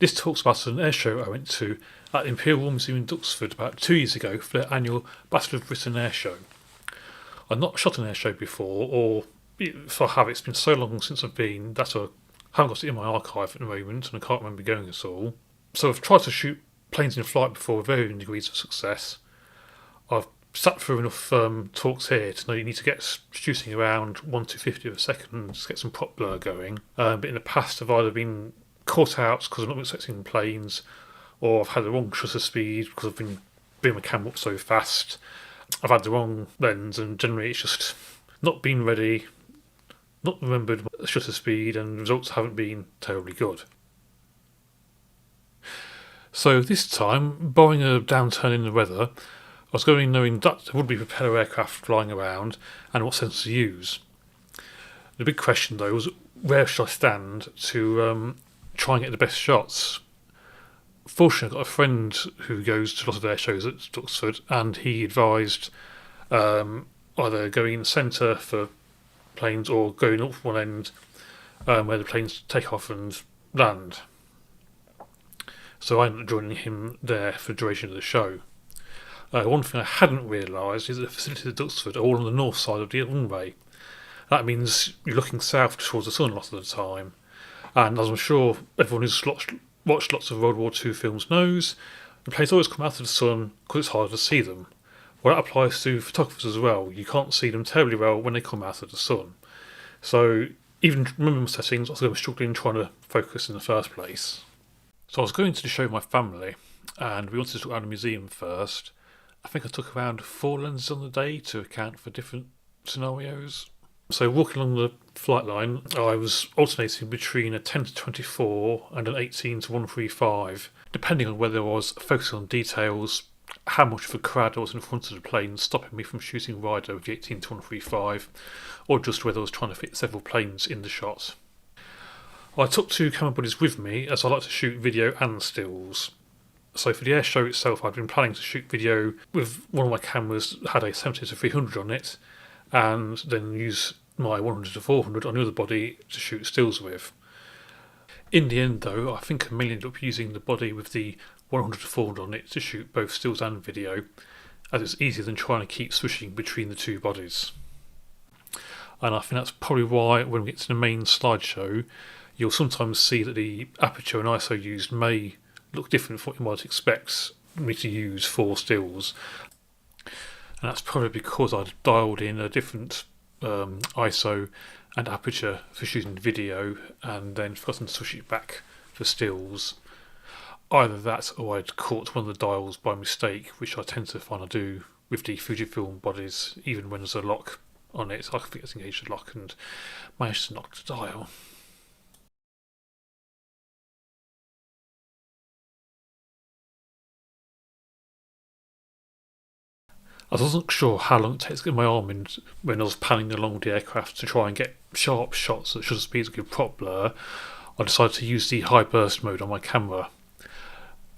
This talks about an airshow I went to at Imperial War Museum Duxford about 2 years ago for their annual Battle of Britain airshow. I've not shot an airshow before, or if I have, it's been so long since I've been that I haven't got it in my archive at the moment and I can't remember going at all. So I've tried to shoot planes in flight before with varying degrees of success. I've sat through enough talks here to know you need to get shooting around 1/250 of a second to get some prop blur going. But in the past I've either been caught out because I'm not expecting planes, or I've had the wrong shutter speed because I've been bringing my camera up so fast. I've had the wrong lens, and generally it's just not been ready, not remembered the shutter speed, and the results haven't been terribly good. So this time, barring a downturn in the weather, I was going knowing that there would be propeller aircraft flying around and what sensors to use. The big question though was where should I stand to try and get the best shots. Fortunately, I've got a friend who goes to lots of air shows at Duxford, and he advised either going in the centre for planes or going up one end where the planes take off and land. So I ended up joining him there for the duration of the show. One thing I hadn't realised is that the facilities at Duxford are all on the north side of the runway. That means you're looking south towards the sun a lot of the time. And as I'm sure everyone who's watched lots of World War II films knows, the planes always come out of the sun because it's harder to see them. Well, that applies to photographers as well. You can't see them terribly well when they come out of the sun. So even minimum settings, I was struggling trying to focus in the first place. So I was going to the show with my family, and we wanted to look around the museum first. I think I took around 4 lenses on the day to account for different scenarios. So walking along the flight line, I was alternating between a 10-24 and an 18-135, depending on whether I was focusing on details, how much of a crowd was in front of the plane stopping me from shooting wider with the 18-135, or just whether I was trying to fit several planes in the shot. I took 2 camera buddies with me as I like to shoot video and stills. So for the air show itself, I'd been planning to shoot video with one of my cameras that had a 70-300 on it, and then use my 100-400 on the other body to shoot stills with. In the end though, I think I mainly ended up using the body with the 100-400 on it to shoot both stills and video, as it's easier than trying to keep switching between the 2 bodies. And I think that's probably why when we get to the main slideshow, you'll sometimes see that the aperture and ISO used may look different from what you might expect me to use for stills. And that's probably because I'd dialed in a different ISO and aperture for shooting video and then forgotten to switch it back for stills. Either that or I'd caught one of the dials by mistake, which I tend to find I do with the Fujifilm bodies, even when there's a lock on it. I forget to engage the lock and manage to knock the dial. I wasn't sure how long it takes to get my arm in when I was panning along the aircraft to try and get sharp shots at shutter speeds with prop blur. I decided to use the high burst mode on my camera.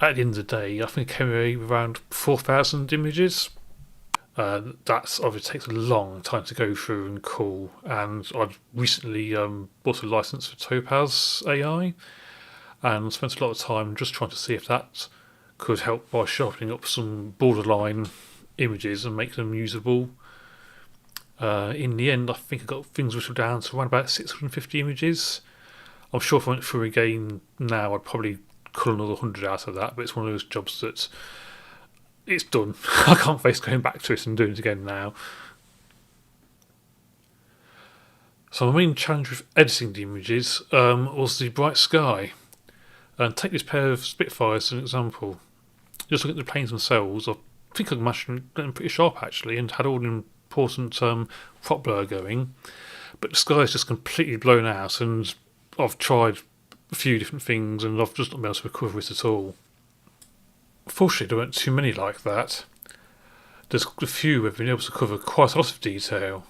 At the end of the day, I think it came away with around 4,000 images. That obviously takes a long time to go through and cull, and I'd recently bought a license for Topaz AI and spent a lot of time just trying to see if that could help by sharpening up some borderline images and make them usable. In the end, I think I got things whittled down to around about 650 images. I'm sure if I went through again now, I'd probably cull another 100 out of that, but it's one of those jobs that it's done. I can't face going back to it and doing it again now. So my main challenge with editing the images was the bright sky. And take this pair of Spitfires as an example. Just look at the planes themselves. I think I managed to get them pretty sharp actually, and had all the important prop blur going, but the sky is just completely blown out, and I've tried a few different things and I've just not been able to recover it at all. Fortunately, there weren't too many like that. There's a few where I've been able to cover quite a lot of detail,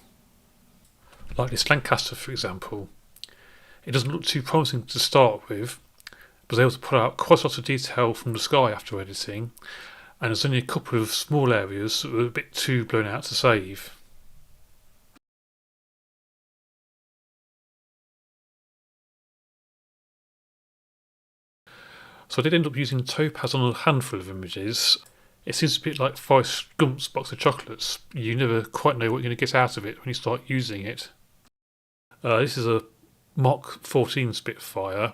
like this Lancaster for example. It doesn't look too promising to start with, but I was able to put out quite a lot of detail from the sky after editing, and there's only a couple of small areas that were a bit too blown out to save. So I did end up using Topaz on a handful of images. It seems a bit like Forrest Gump's box of chocolates. You never quite know what you're going to get out of it when you start using it. This is a Mark 14 Spitfire,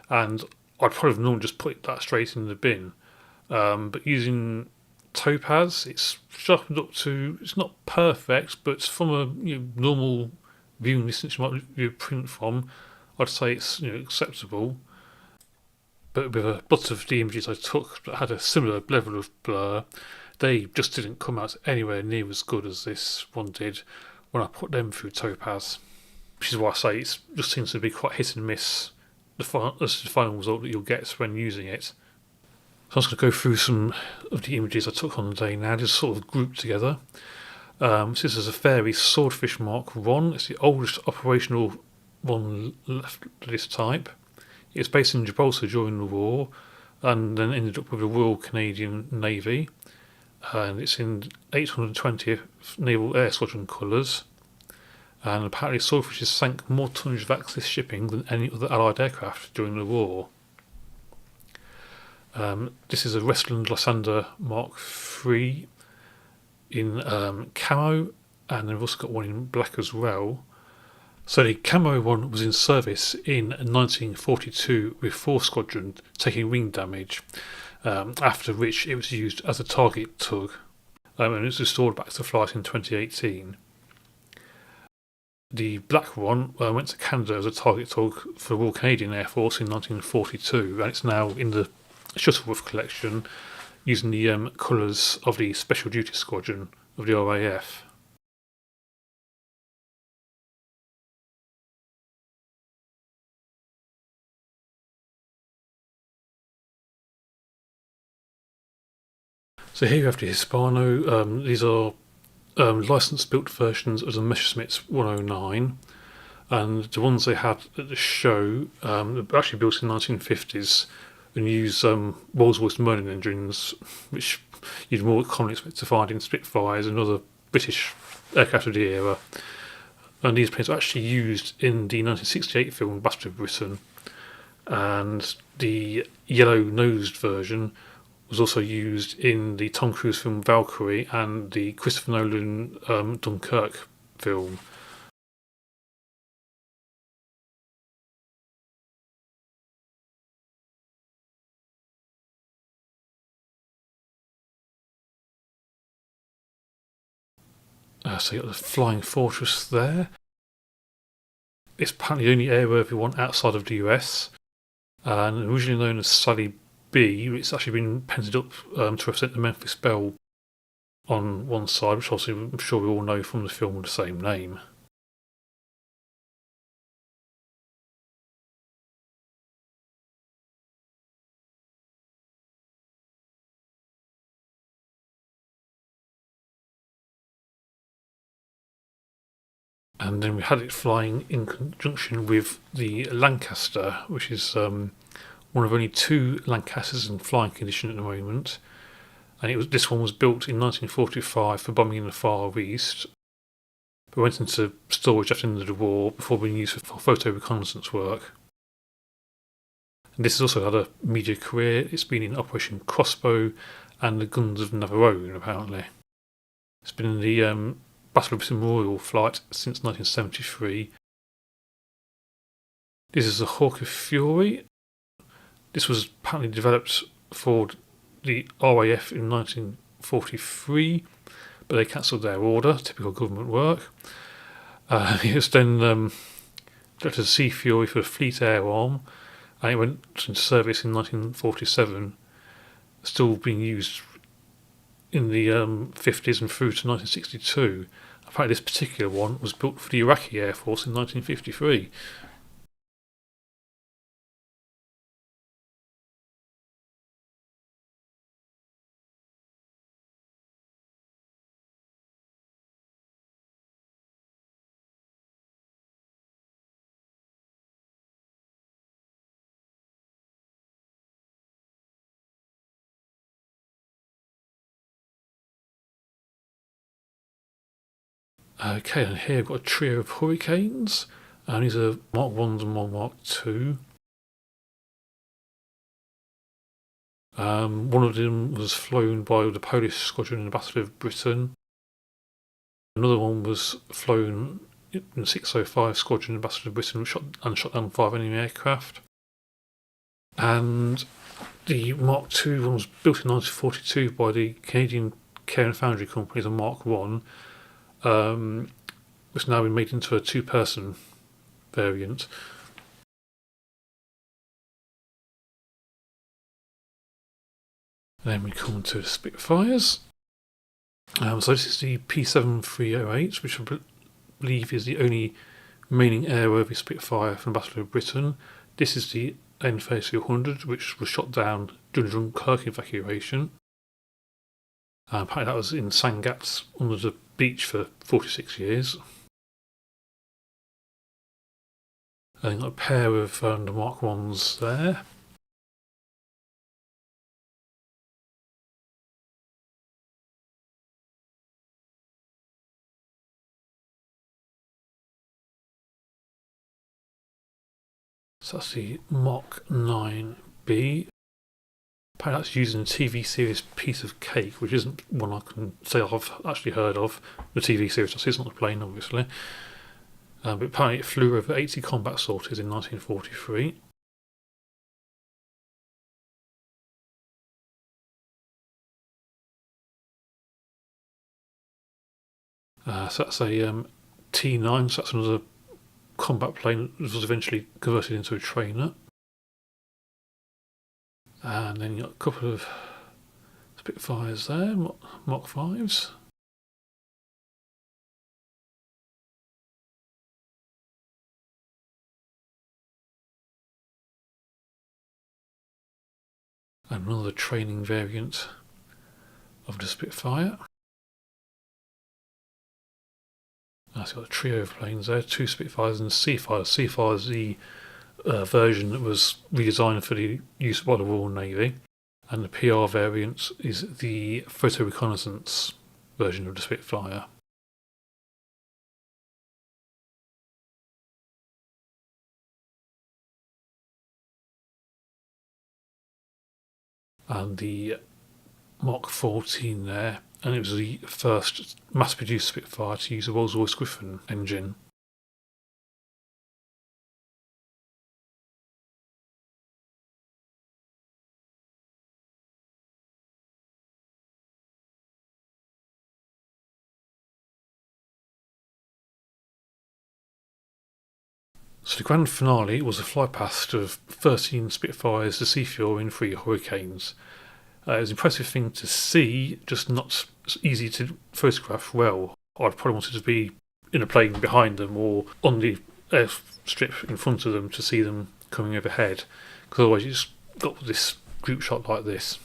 and I'd probably normally just put that straight in the bin. But using Topaz, it's sharpened up to, it's not perfect, but from a normal viewing distance you might view a print from, I'd say it's acceptable. But with a lot of the images I took that had a similar level of blur, they just didn't come out anywhere near as good as this one did when I put them through Topaz. Which is why I say it just seems to be quite hit and miss, the final result that you'll get when using it. So I'm just going to go through some of the images I took on the day now, just sort of grouped together. This is a Fairy Swordfish Mark 1. It's the oldest operational one left of this type. It's based in Gibraltar during the war, and then ended up with the Royal Canadian Navy. And it's in 820th Naval Air Squadron colours. And apparently Swordfishes sank more tonnage of Axis shipping than any other Allied aircraft during the war. This is a Westland Lysander Mark III in camo, and they've also got one in black as well. So the camo one was in service in 1942 with 4 Squadron, taking wing damage, after which it was used as a target tug, and it was restored back to flight in 2018. The black one went to Canada as a target tug for the Royal Canadian Air Force in 1942, and it's now in the Shuttleworth collection using the colours of the Special Duty Squadron of the RAF. So here you have the Hispano. These are licence-built versions of the Messerschmitt 109, and the ones they had at the show were actually built in the 1950s and use Rolls-Royce Merlin engines, which you'd more commonly expect to find in Spitfires and other British aircraft of the era. And these planes were actually used in the 1968 film Bastard of Britain, and the yellow-nosed version was also used in the Tom Cruise film Valkyrie and the Christopher Nolan Dunkirk film. So you got the Flying Fortress there. It's apparently the only airworthy one outside of the US, and originally known as Sally B, it's actually been painted up to represent the Memphis Belle on one side, which obviously I'm sure we all know from the film with the same name. And then we had it flying in conjunction with the Lancaster, which is one of only 2 Lancasters in flying condition at the moment. And this one was built in 1945 for bombing in the Far East, but went into storage after the end of the war before being used for photo reconnaissance work. And this has also had a media career. It's been in Operation Crossbow and the Guns of Navarone, apparently. It's been in the Battle of Britain Memorial flight since 1973. This is a Hawk of Fury. This was apparently developed for the RAF in 1943, but they cancelled their order, typical government work. It was then developed as Sea Fury for the Fleet Air Arm, and it went into service in 1947, still being used in the 50s and through to 1962. Apparently this particular one was built for the Iraqi Air Force in 1953. Okay, and here I've got a trio of Hurricanes, and these are Mark 1s and one Mark 2. One of them was flown by the Polish Squadron Ambassador of Britain. Another one was flown in the 605 Squadron Ambassador of Britain and shot down 5 enemy aircraft. And the Mark II one was built in 1942 by the Canadian Care and Foundry Company, the Mark I, which has now been made into a 2-person variant. Then we come to the Spitfires. So this is the P7308, which I believe is the only remaining airworthy Spitfire from the Battle of Britain. This is the N300, which was shot down during the Dunkirk evacuation. Apparently that was in Sangatte under the beach for 46 years. And got a pair of the Mark 1s there. So that's the Mark 9B. Apparently that's using a TV series Piece of Cake, which isn't one I can say I've actually heard of. The TV series, it's not the plane, obviously. But apparently it flew over 80 combat sorties in 1943. So that's a T9, so that's another combat plane that was eventually converted into a trainer. And then you got a couple of Spitfires there, Mark 5s. And another training variant of the Spitfire. So you've got a trio of planes there, 2 Spitfires and a Seafire. Seafire is the version that was redesigned for the use by the Royal Navy, and the PR variant is the photo reconnaissance version of the Spitfire. And the Mark 14 there, and it was the first mass-produced Spitfire to use a Rolls-Royce Griffon engine. So the grand finale was a flypast of 13 Spitfires to Seafury in 3 Hurricanes. It was an impressive thing to see, just not easy to photograph well. I'd probably wanted to be in a plane behind them or on the airstrip in front of them to see them coming overhead, because otherwise you just got this group shot like this.